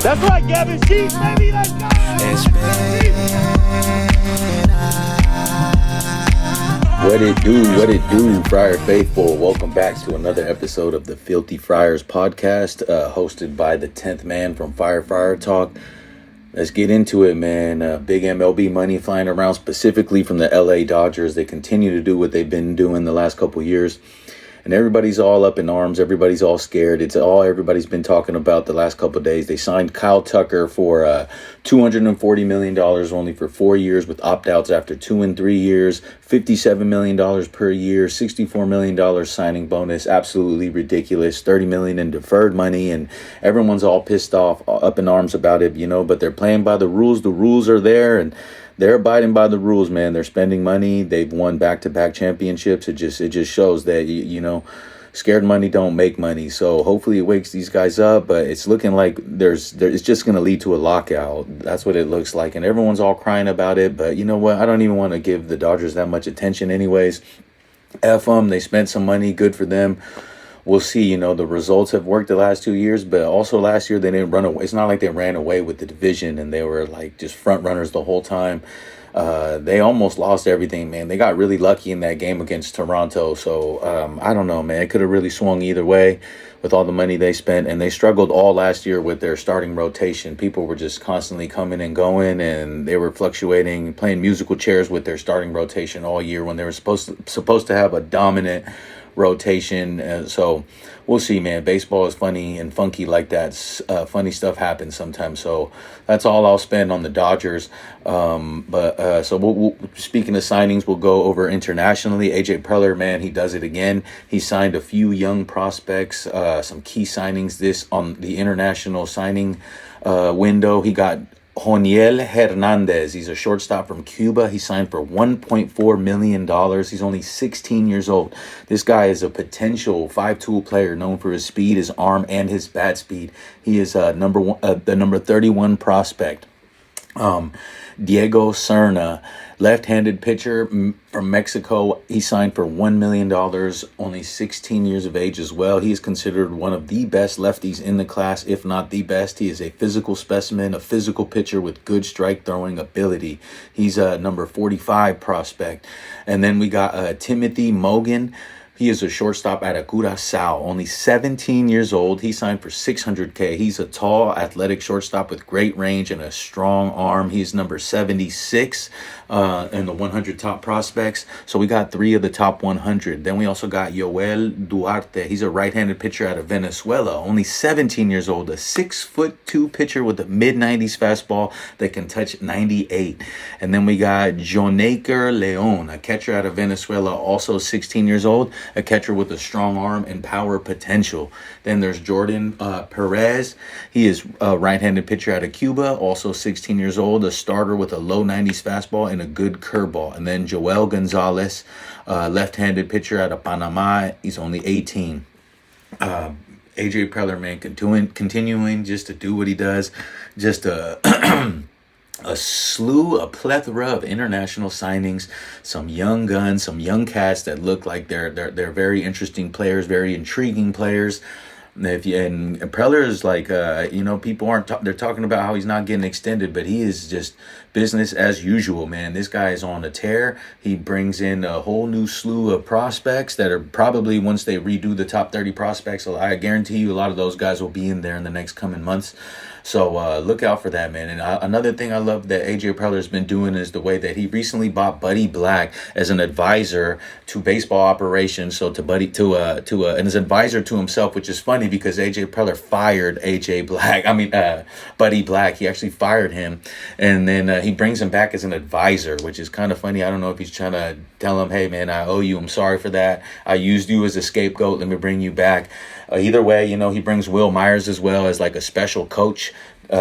That's right, Gavin Sheets, baby, let's go! What it do, Friar Faithful? Welcome back to another episode of the Filthy Friars podcast, hosted by the 10th man from Fire Friar Talk. Let's get into it, man. Big MLB money flying around, specifically from the LA Dodgers. They continue to do what they've been doing the last couple years. And everybody's all up in arms. Everybody's all scared. It's all everybody's been talking about the last couple of days. They signed Kyle Tucker for $240 million only for 4 years with opt-outs after 2 and 3 years, $57 million per year, $64 million signing bonus. Absolutely ridiculous. $30 million in deferred money. And everyone's all pissed off, up in arms about it, you know, but they're playing by the rules. The rules are there, and they're abiding by the rules, man. They're spending money. They've won back-to-back championships. It just shows that, you know, scared money don't make money. So hopefully it wakes these guys up. But it's looking like it's just going to lead to a lockout. That's what it looks like. And everyone's all crying about it. But you know what? I don't even want to give the Dodgers that much attention anyways. F them. They spent some money. Good for them. We'll see. You know, the results have worked the last 2 years, but also last year they didn't run away. It's not like they ran away with the division and they were like just front runners the whole time. They almost lost everything, man. They got really lucky in that game against Toronto. So I don't know, man. It could have really swung either way with all the money they spent. And they struggled all last year with their starting rotation. People were just constantly coming and going, and they were fluctuating, playing musical chairs with their starting rotation all year when they were supposed to have a dominant rotation. So we'll see, man. Baseball is funny and funky like that. Funny stuff happens sometimes. So that's all I'll spend on the Dodgers. So we'll speaking of signings, we'll go over internationally. AJ Preller, man, he does it again. He signed a few young prospects, some key signings this on the international signing window. He got Joniel Hernandez. He's a shortstop from Cuba. He signed for $1.4 million. He's only 16 years old. This guy is a potential 5-tool player known for his speed, his arm, and his bat speed. He is the number 31 prospect. Diego Serna, left-handed pitcher from Mexico. He signed for $1 million, only 16 years of age as well. He is considered one of the best lefties in the class, if not the best. He is a physical specimen, a physical pitcher with good strike-throwing ability. He's a number 45 prospect. And then we got Timothy Mogan. He is a shortstop out of Curaçao, only 17 years old. He signed for $600K. He's a tall, athletic shortstop with great range and a strong arm. He's number 76 in the 100 top prospects. So we got 3 of the top 100. Then we also got Yoel Duarte. He's a right-handed pitcher out of Venezuela, only 17 years old, a 6'2" pitcher with a mid-90s fastball that can touch 98. And then we got Jonaker Leon, a catcher out of Venezuela, also 16 years old, a catcher with a strong arm and power potential. Then there's Jordan Perez. He is a right-handed pitcher out of Cuba, also 16 years old, a starter with a low 90s fastball and a good curveball. And then Joel Gonzalez, left-handed pitcher out of Panama. He's only 18. AJ Preller, man, continuing just to do what he does. Just a plethora of international signings, some young guns, some young cats that look like they're very interesting players, very intriguing players. And Preller is like, people they're talking about how he's not getting extended, but he is just business as usual, man. This guy is on a tear. He brings in a whole new slew of prospects that are probably, once they redo the top 30 prospects, I guarantee you a lot of those guys will be in there in the next coming months. So look out for that, man. And another thing I love that AJ Preller has been doing is the way that he recently bought Buddy Black as an advisor to baseball operations. So and as an advisor to himself, which is funny because AJ Preller fired Buddy Black. He actually fired him, and then he brings him back as an advisor, which is kind of funny. I don't know if he's trying to tell him, hey, man, I owe you. I'm sorry for that. I used you as a scapegoat. Let me bring you back. Either way, he brings Will Myers as well as like a special coach,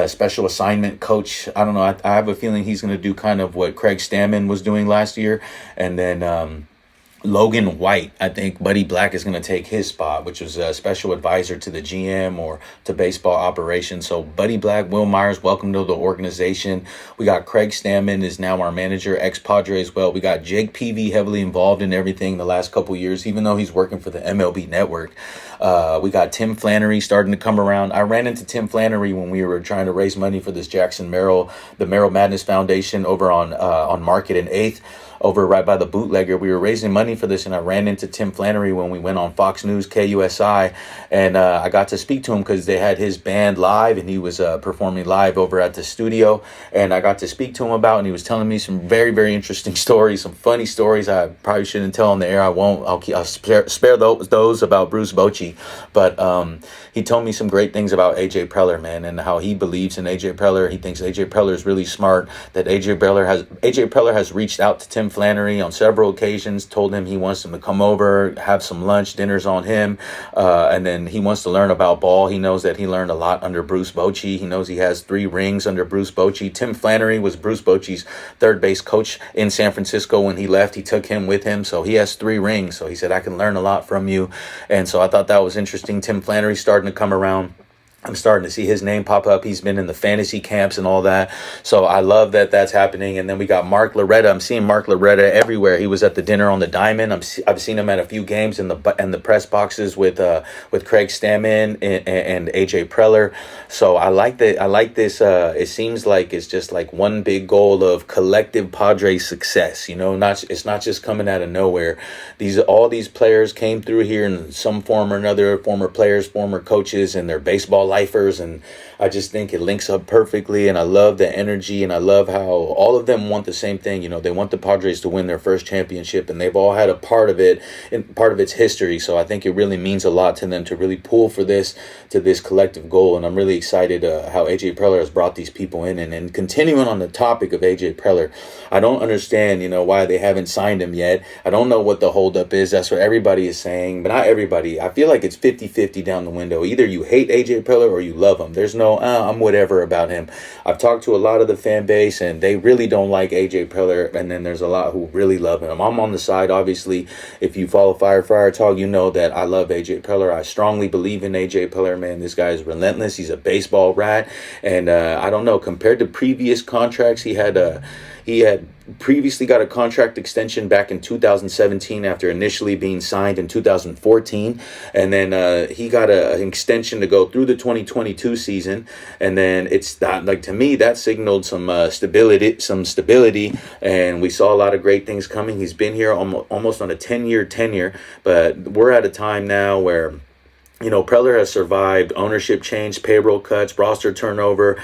special assignment coach. I don't know. I have a feeling he's going to do kind of what Craig Stammen was doing last year. And then Logan White. I think Buddy Black is going to take his spot, which was a special advisor to the GM or to baseball operations. So Buddy Black, Will Myers, welcome to the organization. We got Craig Stammen is now our manager, ex-Padre as well. We got Jake Peavy heavily involved in everything the last couple years, even though he's working for the MLB Network. We got Tim Flannery starting to come around. I ran into Tim Flannery when we were trying to raise money for this Jackson Merrill, the Merrill Madness Foundation over on Market and 8th. Over right by the Bootlegger. We were raising money for this, and I ran into Tim Flannery when we went on Fox News KUSI, and I got to speak to him because they had his band live, and he was performing live over at the studio, and I got to speak to him about, and he was telling me some very, very interesting stories, some funny stories I probably shouldn't tell on the air. I won't. I'll spare those about Bruce Bochy, but he told me some great things about AJ Preller, man, and how he believes in AJ Preller. He thinks AJ Preller is really smart, that AJ Preller has reached out to Tim Flannery on several occasions, told him he wants him to come over, have some lunch, dinners on him, and then he wants to learn about ball. He knows that he learned a lot under Bruce Bochy. He knows he has 3 rings under Bruce Bochy. Tim Flannery was Bruce Bochy's third base coach in San Francisco when he left. He took him with him, so he has 3 rings. So he said, I can learn a lot from you. And so I thought that was interesting. Tim Flannery starting to come around. I'm starting to see his name pop up. He's been in the fantasy camps and all that. So I love that that's happening. And then we got Mark Loretta. I'm seeing Mark Loretta everywhere. He was at the dinner on the Diamond. I've seen him at a few games in the press boxes with Craig Stammen and AJ Preller. So I like that. I like this. It seems like it's just like one big goal of collective Padres success. You know, it's not just coming out of nowhere. All these players came through here in some form or another, former players, former coaches, and their baseball lifers, and I just think it links up perfectly, and I love the energy, and I love how all of them want the same thing. You know, they want the Padres to win their first championship, and they've all had a part of it and part of its history. So I think it really means a lot to them to really pull for this, to this collective goal, and I'm really excited how AJ Preller has brought these people in. And continuing on the topic of AJ Preller, I don't understand, you know, why they haven't signed him yet. I don't know what the holdup is. That's what everybody is saying, but not everybody. I feel like it's 50-50 down the window. Either you hate AJ Preller or you love him. There's no I'm whatever about him. I've talked to a lot of the fan base, and they really don't like AJ Preller, and then there's a lot who really love him. I'm on the side, obviously. If you follow Fire Friar Talk, you know that I love AJ Preller. I strongly believe in AJ Preller, man. This guy is relentless. He's a baseball rat, and I don't know, compared to previous contracts, he had previously got a contract extension back in 2017 after initially being signed in 2014, and then he got an extension to go through the 2022 season, and then it's that, like, to me, that signaled some stability, and we saw a lot of great things coming. He's been here almost on a 10-year tenure, but we're at a time now where, you know, Preller has survived ownership change, payroll cuts, roster turnover.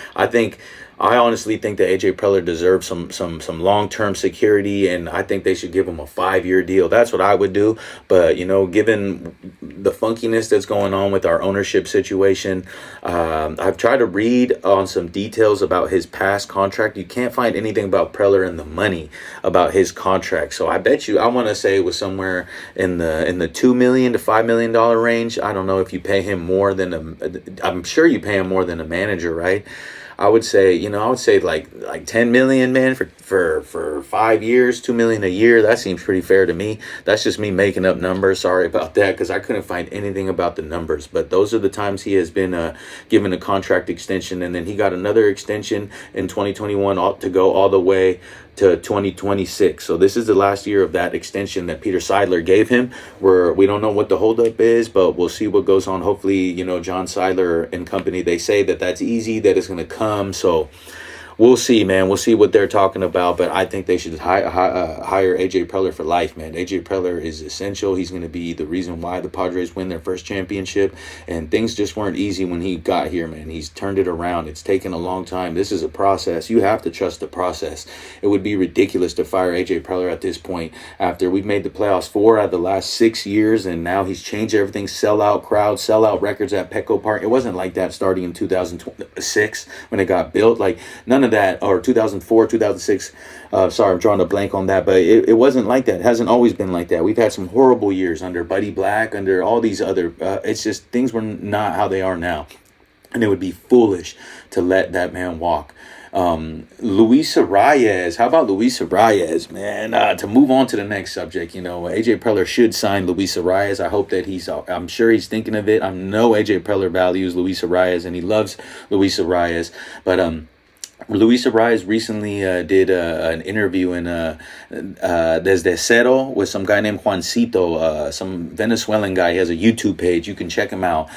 I honestly think that AJ Preller deserves some long-term security, and I think they should give him a 5-year deal. That's what I would do. But, you know, given the funkiness that's going on with our ownership situation, I've tried to read on some details about his past contract. You can't find anything about Preller and the money about his contract. So I bet you, I want to say it was somewhere in the $2 million to $5 million range. I don't know if you pay him more than I'm sure you pay him more than a manager, right? I would say like 10 million, man, for 5 years, 2 million a year. That seems pretty fair to me. That's just me making up numbers. Sorry about that, because I couldn't find anything about the numbers. But those are the times he has been given a contract extension, and then he got another extension in 2021 to go all the way to 2026. So this is the last year of that extension that Peter Seidler gave him, where we don't know what the holdup is, but we'll see what goes on. Hopefully, you know, John Seidler and company, they say that that's easy, that it's going to come. So we'll see, man. We'll see what they're talking about, but I think they should hire AJ Preller for life, man. AJ Preller is essential. He's going to be the reason why the Padres win their first championship, and things just weren't easy when he got here, man. He's turned it around. It's taken a long time. This is a process. You have to trust the process. It would be ridiculous to fire AJ Preller at this point after we've made the playoffs 4 out of the last 6 years, and now he's changed everything. Sellout crowd, sellout records at Petco Park. It wasn't like that starting in 2006 when it got built. Like, none of that, or 2004, 2006. Sorry, I'm drawing a blank on that, but it wasn't like that. It hasn't always been like that. We've had some horrible years under Buddy Black, under all these other, it's just things were not how they are now. And it would be foolish to let that man walk. Luis Arraez. How about Luis Arraez, man? To move on to the next subject, AJ Preller should sign Luis Arraez. I hope that I'm sure he's thinking of it. I know AJ Preller values Luis Arraez and he loves Luis Arraez, but Luis Arraez recently did an interview in Desde Cero with some guy named Juancito, some Venezuelan guy. He has a YouTube page. You can check him out.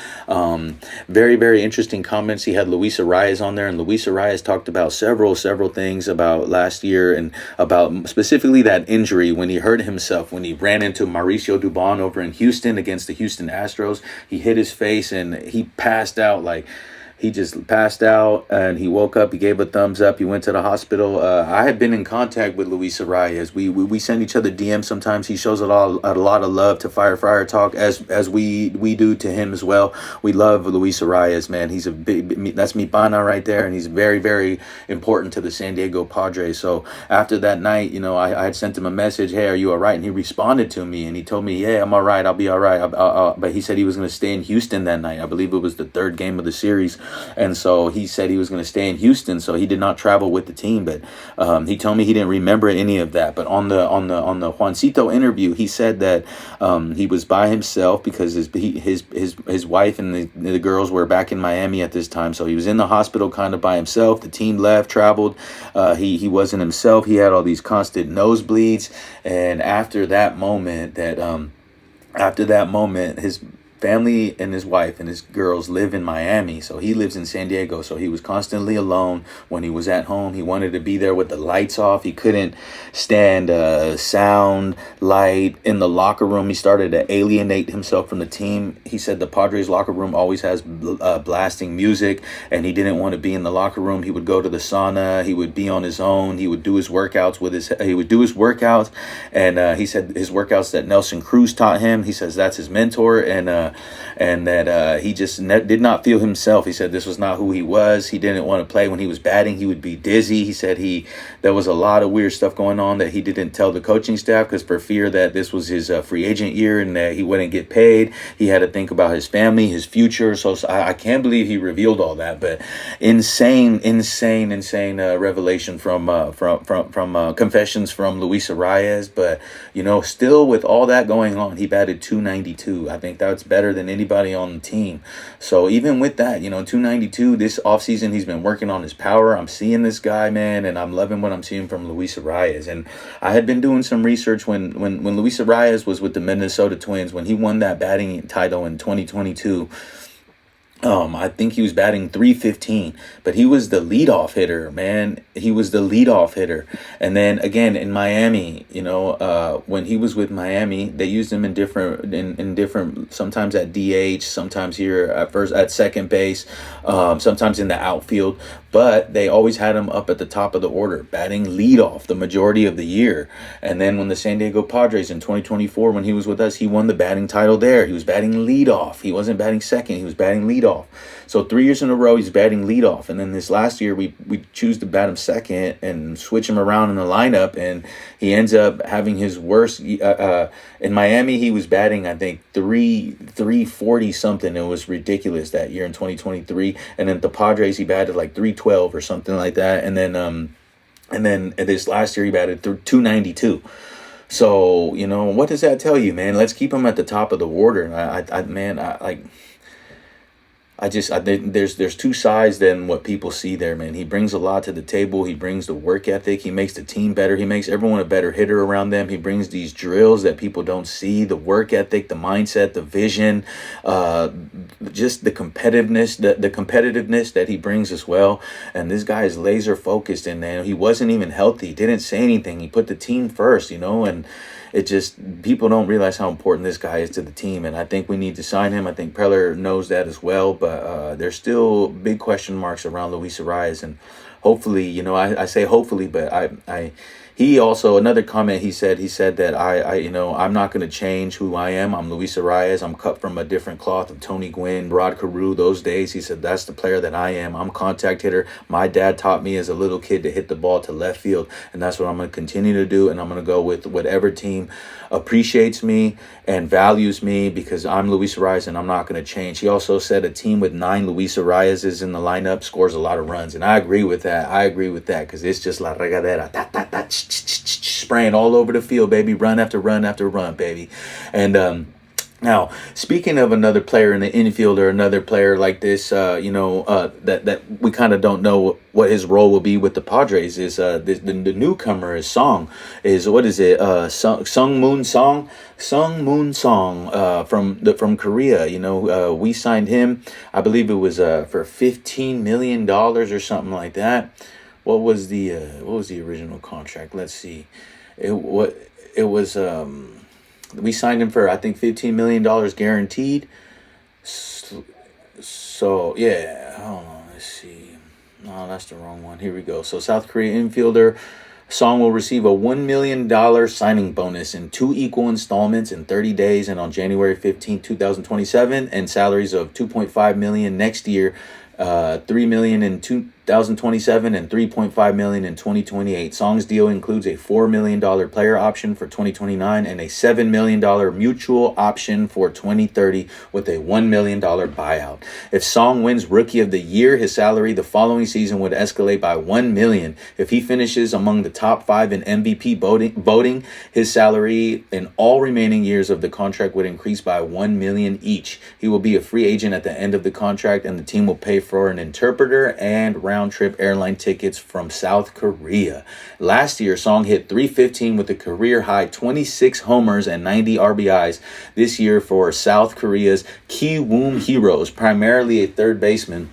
Very, very interesting comments. He had Luis Arraez on there, and Luis Arraez talked about several things about last year and about specifically that injury when he hurt himself, when he ran into Mauricio Dubon over in Houston against the Houston Astros. He hit his face and he passed out he just passed out and he woke up. He gave a thumbs up. He went to the hospital. I had been in contact with Luis Arraez. We send each other DMs sometimes. He shows a lot of love to Fire Friar Talk as we do to him as well. We love Luis Arraez, man. He's a big, that's mi pana right there, and he's very, very important to the San Diego Padres. So after that night, I had sent him a message, hey, are you all right? And he responded to me and he told me, yeah, I'm all right. I'll be all right. But he said he was going to stay in Houston that night. I believe it was the third game of the series. And so he said he was going to stay in Houston, so he did not travel with the team. But he told me he didn't remember any of that. But on the Juancito interview, he said that he was by himself because his wife and the girls were back in Miami at this time. So he was in the hospital kind of by himself. The team left, traveled. He wasn't himself. He had all these constant nosebleeds. And after that moment, his family and his wife and his girls live in Miami, so he lives in San Diego. So he was constantly alone when he was at home. He wanted to be there with the lights off. He couldn't stand sound, light in the locker room. He started to alienate himself from the team. He said the Padres locker room always has blasting music, and he didn't want to be in the locker room. He would go to the sauna. He would be on his own. He would do his workouts and he said his workouts that Nelson Cruz taught him. He says that's his mentor, and that he just did not feel himself. He said this was not who he was. He didn't want to play. When he was batting, he would be dizzy. He said there was a lot of weird stuff going on that he didn't tell the coaching staff because for fear that this was his free agent year and that he wouldn't get paid. He had to think about his family, his future. So I can't believe he revealed all that. But insane revelation from confessions from Luis Arraez. But still with all that going on, he batted .292. I think that's better than anybody on the team. So even with that, .292 this offseason, he's been working on his power. I'm seeing this guy, man, and I'm loving what I'm seeing from Luis Arraez. And I had been doing some research when Luis Arraez was with the Minnesota Twins, when he won that batting title in 2022. I think he was batting .315, but he was the leadoff hitter, man. He was the leadoff hitter. And then again in Miami, when he was with Miami, they used him in different, sometimes at DH, sometimes here at second base, sometimes in the outfield. But they always had him up at the top of the order, batting leadoff the majority of the year. And then when the San Diego Padres in 2024, when he was with us, he won the batting title there. He was batting leadoff. He wasn't batting second. He was batting leadoff. So 3 years in a row, he's batting leadoff. And then this last year, we choose to bat him second and switch him around in the lineup. And he ends up having his worst. In Miami, he was batting, I think, 340 something. It was ridiculous that year in 2023. And then the Padres, he batted like 312 or something like that. And then this last year, he batted 292. So, what does that tell you, man? Let's keep him at the top of the order. There's two sides than what people see there, man. He brings a lot to the table. He brings the work ethic. He makes the team better. He makes everyone a better hitter around them. He brings these drills that people don't see, the work ethic, the mindset, the vision, just the competitiveness, the competitiveness that he brings as well. And this guy is laser focused, and he wasn't even healthy. He didn't say anything. He put the team first, and it just, people don't realize how important this guy is to the team, and I think we need to sign him. I think Preller knows that as well, but there's still big question marks around Luis Arraez, and hopefully, I say hopefully, but He also, another comment he said that I'm not going to change who I am. I'm Luis Arraez. I'm cut from a different cloth of Tony Gwynn, Rod Carew, those days. He said, that's the player that I am. I'm a contact hitter. My dad taught me as a little kid to hit the ball to left field, and that's what I'm going to continue to do. And I'm going to go with whatever team appreciates me and values me, because I'm Luis Arraez and I'm not going to change. He also said a team with 9 Luis Arraezes in the lineup scores a lot of runs, and I agree with that. Because it's just la regadera, spraying all over the field, baby, run after run after run, baby. And now, speaking of another player in the infield, or another player like this, that we kind of don't know what his role will be with the Padres, is the newcomer is Song. Sung Moon Song from Korea. We signed him. I believe it was for $15 million or something like that. What was the original contract? Let's see. We signed him for, I think, $15 million guaranteed. So, yeah. Hold on. Let's see. No, that's the wrong one. Here we go. So, South Korea infielder Song will receive a $1 million signing bonus in 2 equal installments in 30 days and on January 15, 2027, and salaries of $2.5 million next year, $3 million in 2027 and $3.5 million in 2028. Song's deal includes a $4 million player option for 2029 and a $7 million mutual option for 2030 with a $1 million buyout. If Song wins Rookie of the Year, his salary the following season would escalate by $1 million. If he finishes among the top 5 in MVP voting, his salary in all remaining years of the contract would increase by $1 million each. He will be a free agent at the end of the contract, and the team will pay for an interpreter and round-trip airline tickets from South Korea. Last year, Song hit .315 with a career-high 26 homers and 90 RBIs. This year for South Korea's Kiwoom Heroes, primarily a third baseman,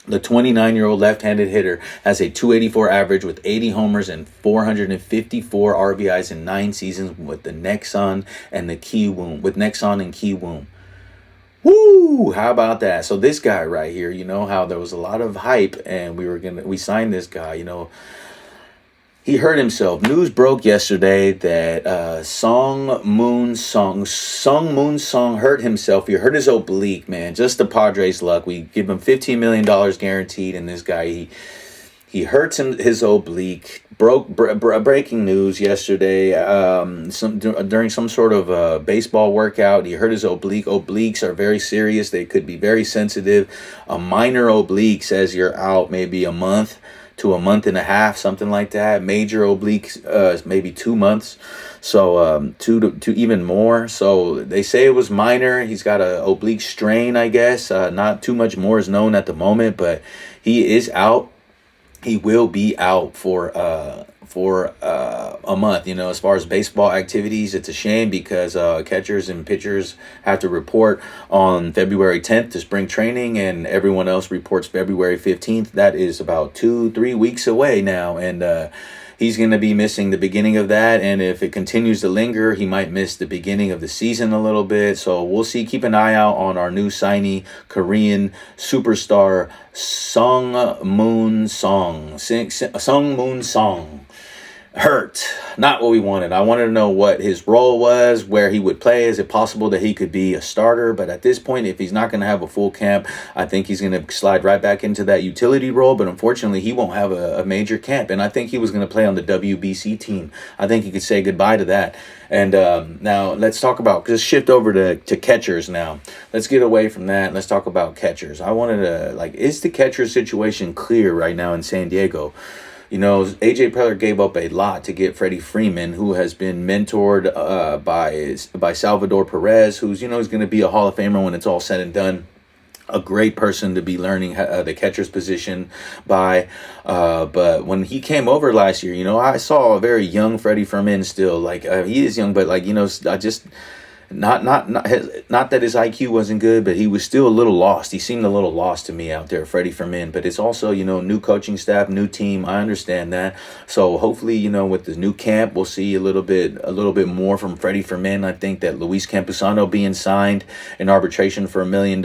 the 29-year-old left-handed hitter has a .284 average with 80 homers and 454 RBIs in 9 seasons with the Nexon and Kiwoom. Woo! How about that? So this guy right here, how there was a lot of hype and we signed this guy, he hurt himself. News broke yesterday that Sung Moon Song hurt himself. He hurt his oblique, man. Just the Padres' luck. We give him $15 million guaranteed, and this guy, he hurts his oblique. Breaking news yesterday. During some sort of baseball workout, he hurt his oblique. Obliques are very serious. They could be very sensitive. A minor oblique says you're out maybe a month to a month and a half, something like that. Major obliques, maybe 2 months. So 2 to even more. So they say it was minor. He's got a oblique strain, I guess. Not too much more is known at the moment, but he is out. He will be out for a month. As far as baseball activities, it's a shame because catchers and pitchers have to report on February 10th to spring training, and everyone else reports February 15th. That is about 2-3 weeks away now, and he's going to be missing the beginning of that, and if it continues to linger, he might miss the beginning of the season a little bit. So we'll see. Keep an eye out on our new signee, Korean superstar Sung Moon Song. Hurt. Not what we wanted. I wanted to know what his role was, where he would play. Is it possible that he could be a starter? But at this point, if he's not going to have a full camp, I think he's going to slide right back into that utility role. But unfortunately, he won't have a major camp. And I think he was going to play on the WBC team. I think he could say goodbye to that. And now let's talk about, just shift over to catchers now. Let's get away from that. Let's talk about catchers. I wanted to, is the catcher situation clear right now in San Diego? AJ Preller gave up a lot to get Freddie Freeman, who has been mentored by Salvador Perez, who's, is going to be a Hall of Famer when it's all said and done. A great person to be learning the catcher's position by. But when he came over last year, I saw a very young Freddie Freeman still. He is young, but not that his IQ wasn't good, but he was still a little lost. He seemed a little lost to me out there, Freddie Fermin. But it's also, new coaching staff, new team. I understand that. So hopefully, with the new camp, we'll see a little bit more from Freddie Fermin. I think that Luis Campusano being signed in arbitration for $1 million.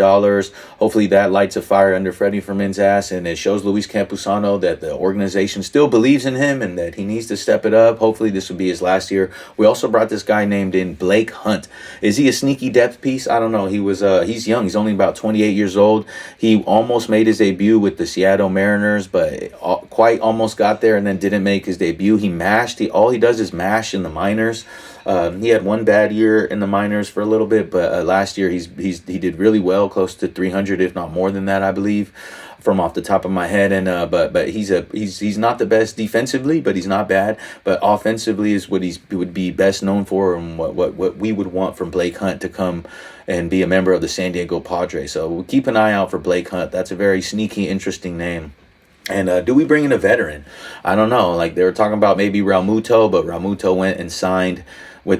Hopefully that lights a fire under Freddie Fermin's ass, and it shows Luis Campusano that the organization still believes in him and that he needs to step it up. Hopefully this will be his last year. We also brought this guy named in Blake Hunt. Is he a sneaky depth piece? I don't know. He's young. He's only about 28 years old. He almost made his debut with the Seattle Mariners, but quite almost got there and then didn't make his debut. He mashed. All he does is mash in the minors. He had one bad year in the minors for a little bit, but last year he did really well, close to 300, if not more than that, I believe, from off the top of my head. And but he's not the best defensively, but he's not bad. But offensively is what he would be best known for, and what we would want from Blake Hunt to come and be a member of the San Diego Padres. So we'll keep an eye out for Blake Hunt. That's a very sneaky, interesting name. And do we bring in a veteran? I don't know. Like, they were talking about maybe Realmuto, but Realmuto went and signed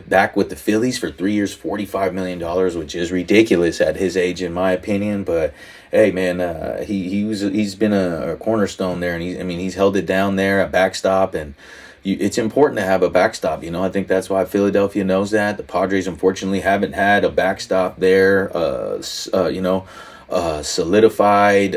back with the Phillies for 3 years, $45 million, which is ridiculous at his age, in my opinion. But hey, man, he's been a cornerstone there, and he's held it down there, a backstop, and it's important to have a backstop. I think that's why Philadelphia knows that. The Padres, unfortunately, haven't had a backstop there. Solidified,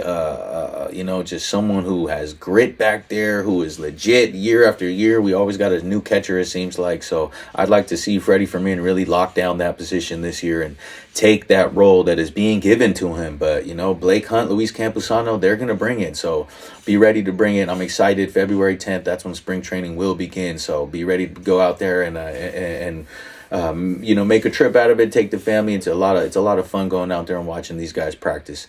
just someone who has grit back there, who is legit year after year. We always got a new catcher, it seems like. So I'd like to see Freddie Fermin really lock down that position this year and take that role that is being given to him. But, Blake Hunt, Luis Campusano, they're going to bring it. So be ready to bring it. I'm excited. February 10th, that's when spring training will begin. So be ready to go out there and make a trip out of it, take the family. It's a lot of fun going out there and watching these guys practice.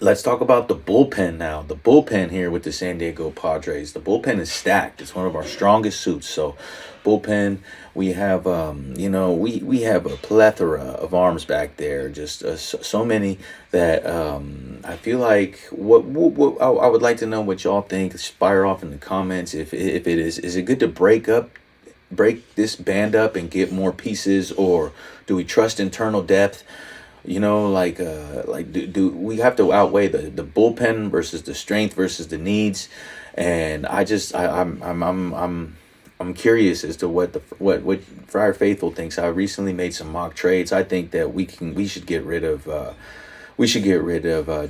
Let's talk about the bullpen now. The bullpen here with the San Diego Padres. The bullpen is stacked. It's one of our strongest suits. So bullpen, we have, we have a plethora of arms back there. Just so many that I feel like what I would like to know what y'all think. Fire off in the comments. If it is it good to break this band up and get more pieces, or do we trust internal depth? Do we have to outweigh the bullpen versus the strength versus the needs? And I'm curious as to what Friar Faithful thinks. I recently made some mock trades. I think that we should get rid of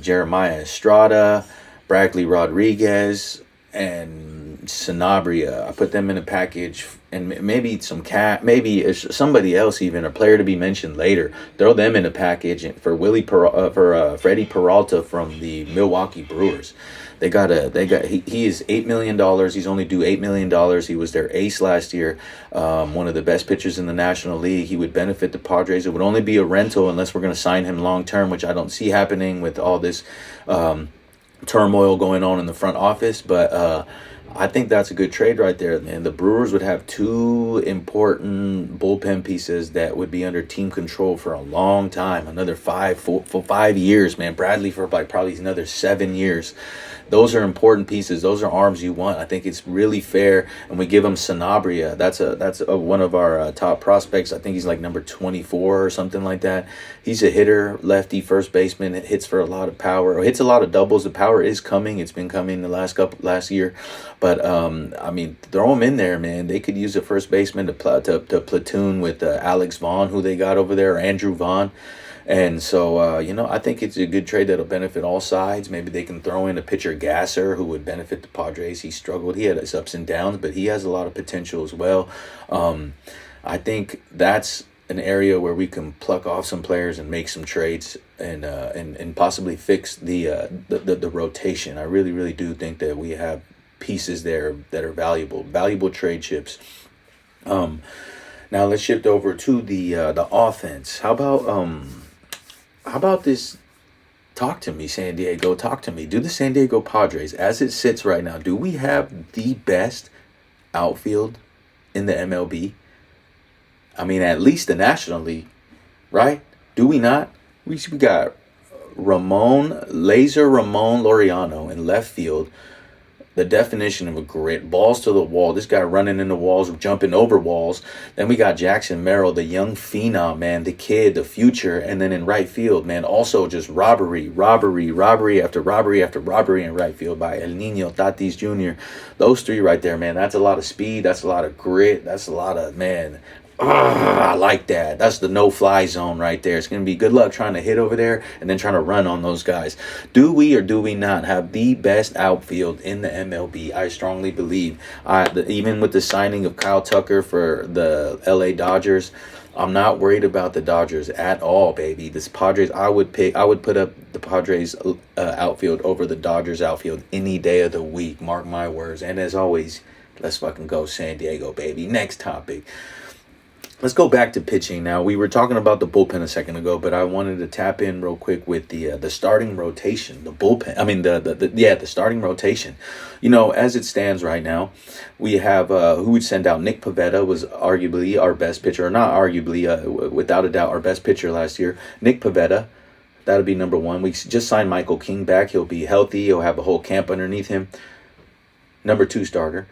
Jeremiah Estrada, Bradley Rodriguez, and Sanabria. I put them in a package, and maybe maybe somebody else, even a player to be mentioned later. Throw them in a package for Freddie Peralta from the Milwaukee Brewers. He is $8 million. He's only due $8 million. He was their ace last year, one of the best pitchers in the National League. He would benefit the Padres. It would only be a rental unless we're going to sign him long term, which I don't see happening with all this turmoil going on in the front office. But I think that's a good trade right there, man. The Brewers would have two important bullpen pieces that would be under team control for a long time, another 5 years, man. Bradley for probably another 7 years. Those are important pieces. Those are arms you want. I think it's really fair, and we give him Sanabria. That's one of our top prospects. I think he's like number 24 or something like that. He's a hitter, lefty, first baseman. It hits for a lot of power. Hits a lot of doubles. The power is coming. It's been coming the last year. But throw him in there, man. They could use a first baseman to platoon with Alex Vaughn, who they got over there, or Andrew Vaughn. And so, I think it's a good trade that'll benefit all sides. Maybe they can throw in a pitcher, Gasser, who would benefit the Padres. He struggled. He had his ups and downs, but he has a lot of potential as well. I think that's an area where we can pluck off some players and make some trades and possibly fix the rotation. I really, really do think that we have pieces there that are valuable trade chips. Now let's shift over to the offense. How about this? Talk to me, San Diego. Talk to me. Do the San Diego Padres, as it sits right now, do we have the best outfield in the MLB? I mean, at least the National League, right? Do we not? We got Ramon Laureano in left field. The definition of a grit, balls to the wall. This guy running into walls, jumping over walls. Then we got Jackson Merrill, the young phenom, man, the kid, the future. And then in right field, man, also just robbery after robbery after robbery in right field by El Nino Tatis Jr. Those three right there, man, that's a lot of speed. That's a lot of grit. That's a lot of, man, I like that. That's the no-fly zone right there. It's going to be good luck trying to hit over there and then trying to run on those guys. Do we or do we not have the best outfield in the MLB? I strongly believe. Even with the signing of Kyle Tucker for the LA Dodgers, I'm not worried about the Dodgers at all, baby. This Padres, I would put up the Padres outfield over the Dodgers outfield any day of the week. Mark my words. And as always, let's fucking go San Diego, baby. Next topic. Let's go back to pitching now. We were talking about the bullpen a second ago, but I wanted to tap in real quick with the starting rotation, the bullpen. I mean the starting rotation. You know, as it stands right now, we have who would send out. Nick Pivetta was arguably our best pitcher, or not arguably, without a doubt, our best pitcher last year. Nick Pivetta, that'll be number one. We just signed Michael King back. He'll be healthy. He'll have a whole camp underneath him. Number two starter,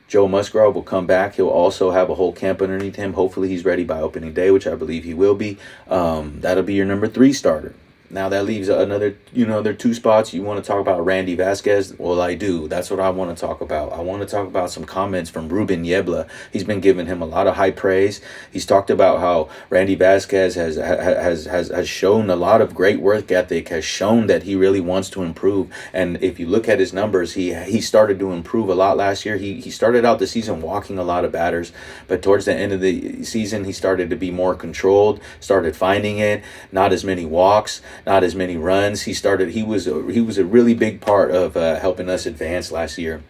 Joe Musgrove will come back. He'll also have a whole camp underneath him. Hopefully he's ready by opening day, which I believe he will be. That'll be your number three starter. Now that leaves another, there are two spots. You want to talk about Randy Vasquez? Well, I do. That's what I want to talk about. I want to talk about some comments from Ruben Niebla. He's been giving him a lot of high praise. He's talked about how Randy Vasquez has shown a lot of great work ethic, has shown that he really wants to improve. And if you look at his numbers, he started to improve a lot last year. He started out the season walking a lot of batters, but towards the end of the season, he started to be more controlled, started finding it, not as many walks, not as many runs. He was a really big part of helping us advance last year.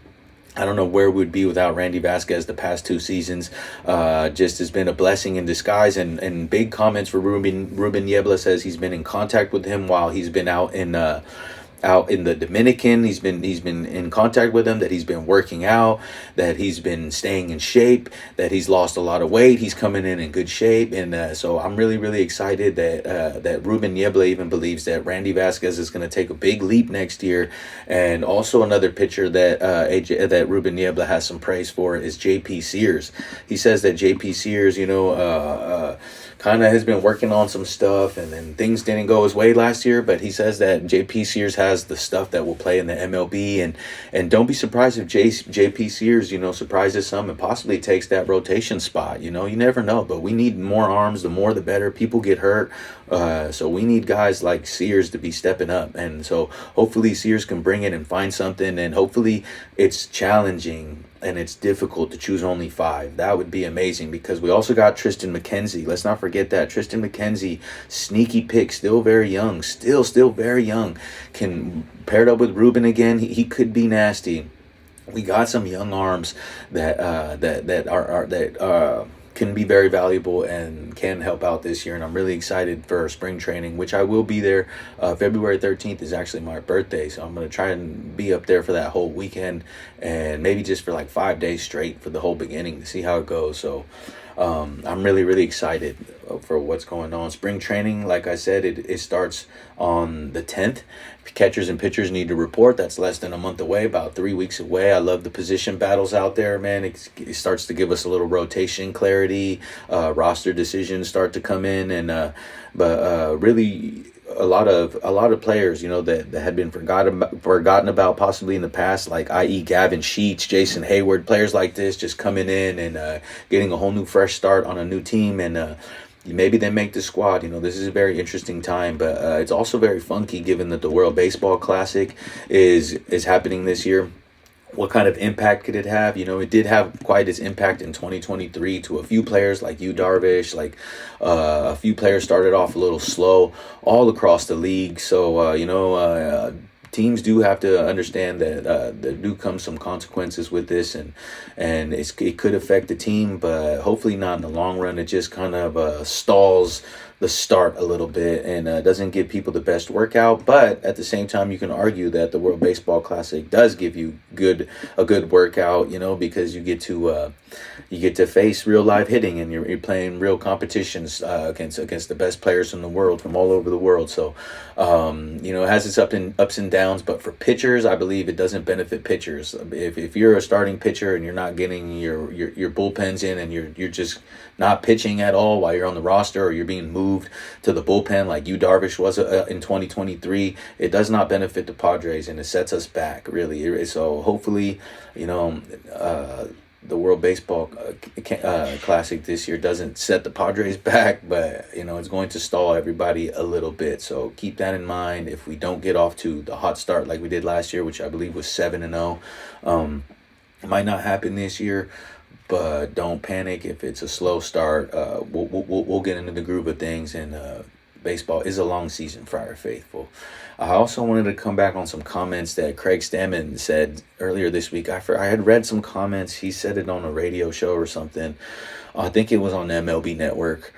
I don't know where we'd be without Randy Vasquez the past two seasons. Just has been a blessing in disguise. And big comments for Ruben Niebla. Says he's been in contact with him while he's been out in the Dominican. He's been in contact with him, that he's been working out, that he's been staying in shape, that he's lost a lot of weight. He's coming in good shape. And so I'm really, really excited that Ruben Niebla even believes that Randy Vasquez is going to take a big leap next year. And also another pitcher that Ruben Niebla has some praise for is JP Sears. He says that JP Sears, kind of has been working on some stuff, and then things didn't go his way last year, but he says that JP Sears has the stuff that will play in the MLB, and don't be surprised if JP Sears, surprises some and possibly takes that rotation spot. You never know, but we need more arms. The more the better. People get hurt, so we need guys like Sears to be stepping up, and so hopefully Sears can bring it and find something, and hopefully it's challenging and it's difficult to choose only five. That would be amazing, because we also got Tristan McKenzie. Let's not forget that. Tristan McKenzie, sneaky pick, still very young, still very young. Can paired up with Ruben again, he could be nasty. We got some young arms that can be very valuable and can help out this year. And I'm really excited for spring training, which I will be there. February 13th is actually my birthday, so I'm going to try and be up there for that whole weekend, and maybe just for like 5 days straight for the whole beginning to see how it goes. So I'm really, really excited for what's going on. Spring training, like I said, it starts on the 10th. Catchers and pitchers need to report. That's less than a month away, about 3 weeks away. I love the position battles out there, man. It starts to give us a little rotation clarity. Roster decisions start to come in, and really a lot of players, that had been forgotten about possibly in the past, like i.e. Gavin Sheets, Jason Hayward, players like this just coming in and getting a whole new fresh start on a new team, and maybe they make the squad. This is a very interesting time, but it's also very funky given that the World Baseball Classic is happening this year. What kind of impact could it have? It did have quite its impact in 2023 to a few players like Yu Darvish, like a few players started off a little slow all across the league. So, teams do have to understand that there do come some consequences with this, and it could affect the team, but hopefully not in the long run. It just kind of stalls the start a little bit, and doesn't give people the best workout. But at the same time, you can argue that the World Baseball Classic does give you a good workout, because you get to face real live hitting, and you're playing real competitions against the best players in the world from all over the world. So it has its ups and downs. downs. But for pitchers, I believe it doesn't benefit pitchers. If you're a starting pitcher and you're not getting your bullpens in, and you're just not pitching at all while you're on the roster, or you're being moved to the bullpen like you Darvish was in 2023, it does not benefit the Padres, and it sets us back, really. So hopefully, the World Baseball Classic this year doesn't set the Padres back, but it's going to stall everybody a little bit. So keep that in mind. If we don't get off to the hot start like we did last year, which I believe was 7-0, it might not happen this year. But don't panic if it's a slow start. We'll get into the groove of things, and baseball is a long season, Friar Faithful. I also wanted to come back on some comments that Craig Stammen said earlier this week. I had read some comments. He said it on a radio show or something. I think it was on MLB Network.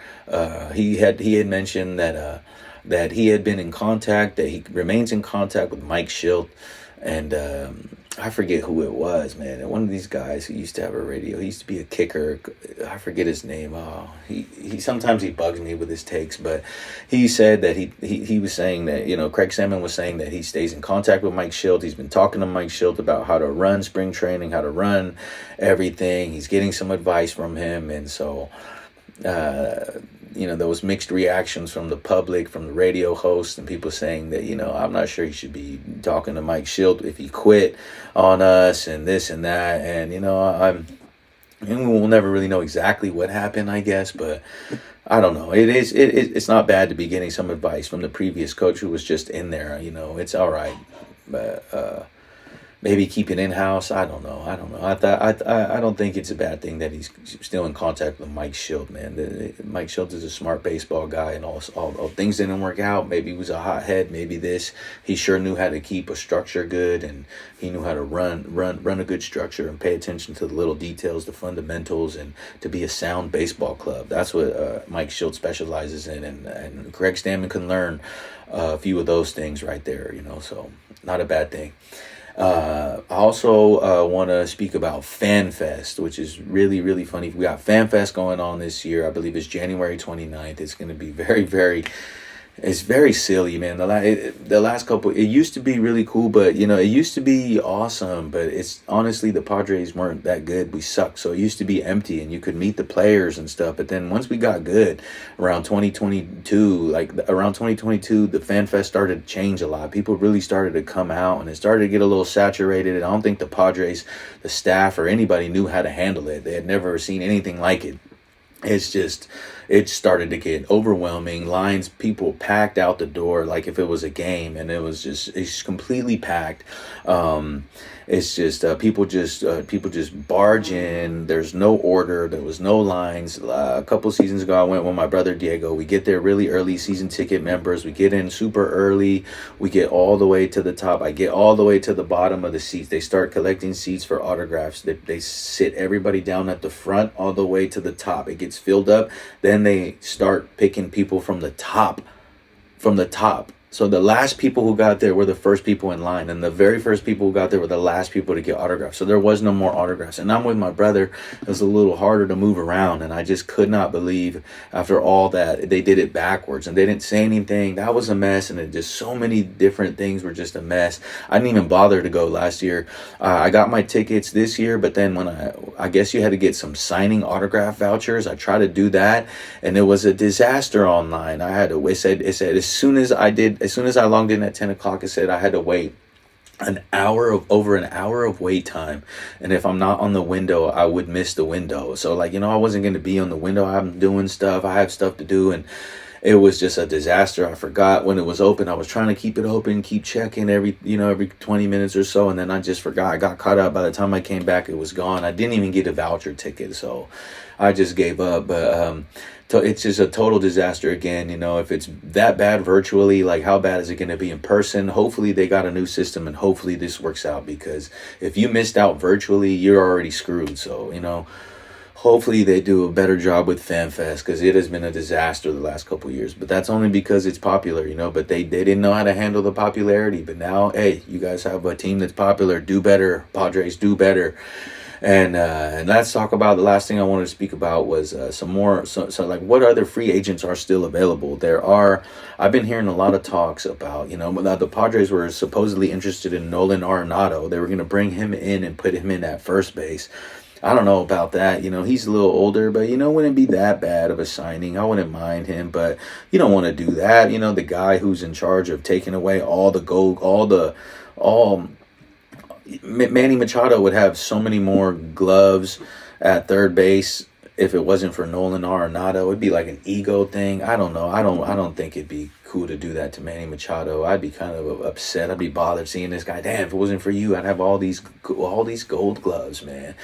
He had mentioned that he had been in contact, that he remains in contact with Mike Schilt, and I forget who it was, man. One of these guys who used to have a radio. He used to be a kicker. I forget his name. He sometimes he bugs me with his takes, but he said that he was saying that, Craig Stammen was saying that he stays in contact with Mike Schilt. He's been talking to Mike Schilt about how to run spring training, how to run everything. He's getting some advice from him, and so there was mixed reactions from the public, from the radio hosts, and people saying that, I'm not sure he should be talking to Mike Schilt if he quit on us and this and that. And, we will never really know exactly what happened, I guess, but I don't know. It's not bad to be getting some advice from the previous coach who was just in there. It's all right. But, maybe keep it in-house. I don't know. I don't think it's a bad thing that he's still in contact with Mike Schilt, man. Mike Schilt is a smart baseball guy, and all things didn't work out. Maybe he was a hothead. Maybe this. He sure knew how to keep a structure good, and he knew how to run a good structure and pay attention to the little details, the fundamentals, and to be a sound baseball club. That's what Mike Schilt specializes in, and Greg Stammen can learn a few of those things right there, so not a bad thing. I also want to speak about FanFest, which is really, really funny. We got FanFest going on this year. I believe it's January 29th. It's going to be very, very... It's very silly, man. The last couple, it used to be really cool, but, it used to be awesome. But it's honestly, the Padres weren't that good. We sucked. So it used to be empty, and you could meet the players and stuff. But then once we got good around 2022, the FanFest started to change a lot. People really started to come out, and it started to get a little saturated. And I don't think the Padres, the staff, or anybody knew how to handle it. They had never seen anything like it. It started to get overwhelming. Lines, people packed out the door like if it was a game, and it's completely packed. People just barge in. There's no order. There was no lines. A couple seasons ago, I went with my brother Diego. We get there really early, season ticket members. We get in super early. We get all the way to the top. I get all the way to the bottom of the seats. They start collecting seats for autographs. They sit everybody down at the front all the way to the top. It gets filled up. Then they start picking people from the top. So the last people who got there were the first people in line, and the very first people who got there were the last people to get autographs. So there was no more autographs. And I'm with my brother. It was a little harder to move around, and I just could not believe after all that they did it backwards, and they didn't say anything. That was a mess, and it just so many different things were just a mess. I didn't even bother to go last year. I got my tickets this year, but then when I guess you had to get some signing autograph vouchers. I tried to do that, and it was a disaster online. I had to. It said as soon as I logged in at 10 o'clock, it said I had to wait over an hour of wait time. And if I'm not on the window, I would miss the window. So I wasn't going to be on the window. I'm doing stuff. I have stuff to do. And it was just a disaster. I forgot when it was open. I was trying to keep it open, keep checking every 20 minutes or so. And then I just forgot. I got caught up. By the time I came back, it was gone. I didn't even get a voucher ticket. So I just gave up. But, it's just a total disaster again. If it's that bad virtually, how bad is it going to be in person? Hopefully they got a new system, and hopefully this works out, because if you missed out virtually, you're already screwed. So, hopefully they do a better job with FanFest, because it has been a disaster the last couple of years. But that's only because it's popular, but they didn't know how to handle the popularity. But now, hey, you guys have a team that's popular. Do better. Padres, do better. And let's talk about the last thing I wanted to speak about was some more. So like, what other free agents are still available? I've been hearing a lot of talks about, the Padres were supposedly interested in Nolan Arenado. They were going to bring him in and put him in at first base. I don't know about that. He's a little older, but wouldn't be that bad of a signing. I wouldn't mind him, but you don't want to do that. The guy who's in charge of taking away all the gold, all Manny Machado would have so many more gloves at third base if it wasn't for Nolan Arenado. It'd be like an ego thing. I don't know. I don't think it'd be cool to do that to Manny Machado. I'd be kind of upset. I'd be bothered seeing this guy. Damn, if it wasn't for you, I'd have all these gold gloves, man.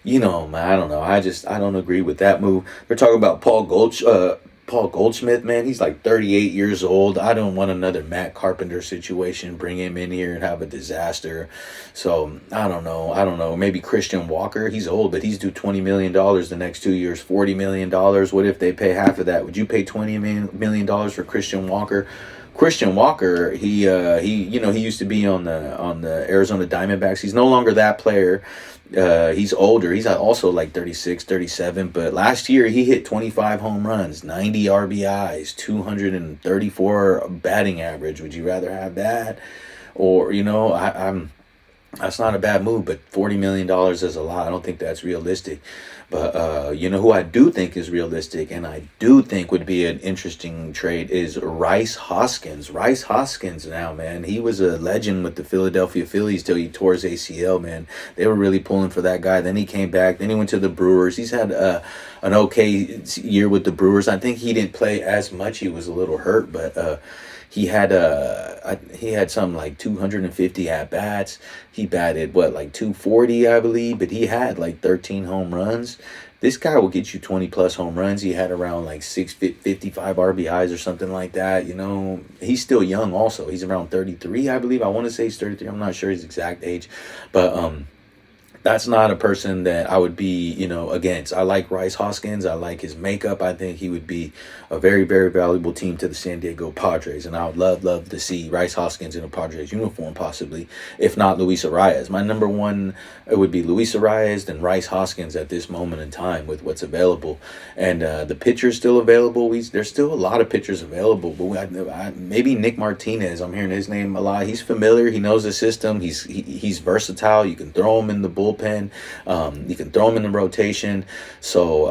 Man, I don't know. I don't agree with that move. They're talking about Paul Goldschmidt, man. He's like 38 years old. I don't want another Matt Carpenter situation. Bring him in here and have a disaster. So I don't know. Maybe Christian Walker. He's old, but he's due $20 million the next 2 years. $40 million. What if they pay half of that? Would you pay $20 million for Christian Walker? Christian Walker, he used to be on the Arizona Diamondbacks. He's no longer that player. He's older. He's also like 36, 37. But last year he hit 25 home runs, 90 RBIs, 234 batting average. Would you rather have that? Or, that's not a bad move, but $40 million is a lot. I don't think that's realistic. But who I do think is realistic and I do think would be an interesting trade is Rhys Hoskins. Rhys Hoskins now, man. He was a legend with the Philadelphia Phillies till he tore his ACL, man. They were really pulling for that guy. Then he came back. Then he went to the Brewers. He's had an okay year with the Brewers. I think he didn't play as much. He was a little hurt, but he had something like 250 at bats. He batted like 240, I believe, but he had like 13 home runs. This guy will get you 20 plus home runs. He had around like 655 RBIs or something like that. He's still young also. He's around 33, I believe. I want to say he's 33. I'm not sure his exact age, but that's not a person that I would be, against. I like Rhys Hoskins. I like his makeup. I think he would be a very, very valuable team to the San Diego Padres. And I would love to see Rhys Hoskins in a Padres uniform, possibly, if not Luis Arraez. My number one, it would be Luis Arraez, then Rhys Hoskins at this moment in time with what's available. And the pitchers still available. There's still a lot of pitchers available. But maybe Nick Martinez. I'm hearing his name a lot. He's familiar. He knows the system. He's versatile. You can throw him in the bullpen. You can throw him in the rotation. So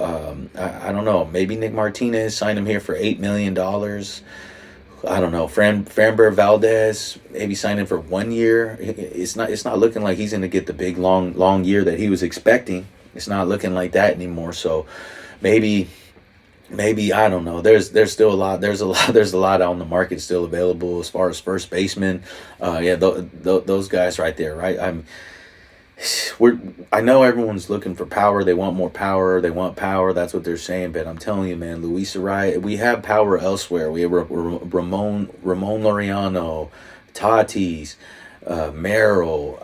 I don't know. Maybe Nick Martinez, sign him here for $8 million. I don't know. Framber Valdez, maybe sign him for 1 year. It's not looking like he's going to get the big long year that he was expecting. It's not looking like that anymore. So maybe I don't know. There's still a lot. There's a lot on the market still available as far as first baseman. Those guys right there, right? I know everyone's looking for power. They want more power. They want power. That's what they're saying. But I'm telling you, man, Luis Arraez, we have power elsewhere. We have Ramon Laureano, Tatis, Merrill,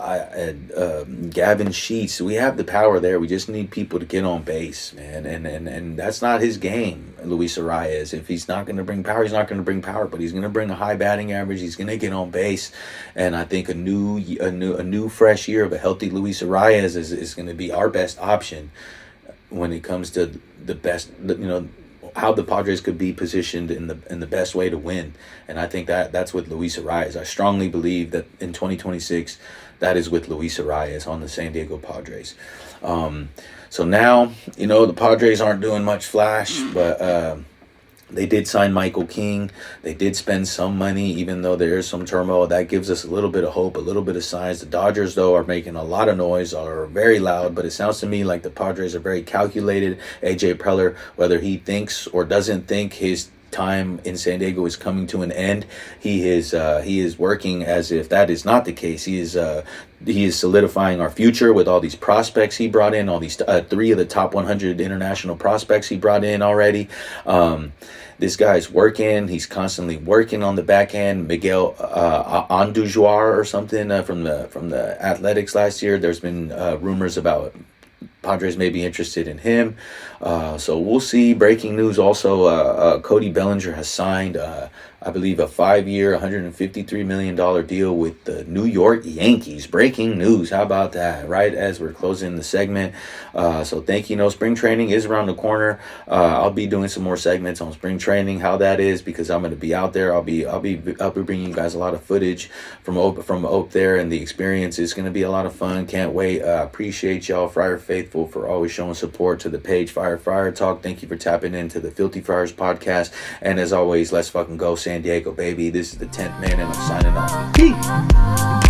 Gavin Sheets. We have the power there. We just need people to get on base, man. And that's not his game, Luis Arraez. If he's not going to bring power, he's not going to bring power. But he's going to bring a high batting average. He's going to get on base. And I think a new fresh year of a healthy Luis Arraez is going to be our best option when it comes to the best, how the Padres could be positioned in the best way to win. And I think that's with Luis Arraez. I strongly believe that in 2026, that is with Luis Arraez on the San Diego Padres. So now, the Padres aren't doing much flash, but they did sign Michael King. They did spend some money, even though there is some turmoil. That gives us a little bit of hope, a little bit of signs. The Dodgers, though, are making a lot of noise, are very loud, but it sounds to me like the Padres are very calculated. AJ Preller, whether he thinks or doesn't think his time in San Diego is coming to an end, he is working as if that is not the case. He is solidifying our future with all these prospects he brought in, all these 3 of the top 100 international prospects he brought in already. This guy's working. He's constantly working on the back end. Miguel Andujar or something from the Athletics last year. There's been rumors about Padres may be interested in him. So we'll see. Breaking news also, Cody Bellinger has signed. I believe, a 5-year, $153 million deal with the New York Yankees. Breaking news. How about that? Right as we're closing the segment. So thank you. Spring training is around the corner. I'll be doing some more segments on spring training, how that is, because I'm going to be out there. I'll be bringing you guys a lot of footage from up there, and the experience is going to be a lot of fun. Can't wait. Appreciate y'all, Friar Faithful, for always showing support to the page Fire Friar Talk. Thank you for tapping into the Filthy Friars podcast. And as always, let's fucking go San Diego, baby. This is the 10th man, and I'm signing off. Peace.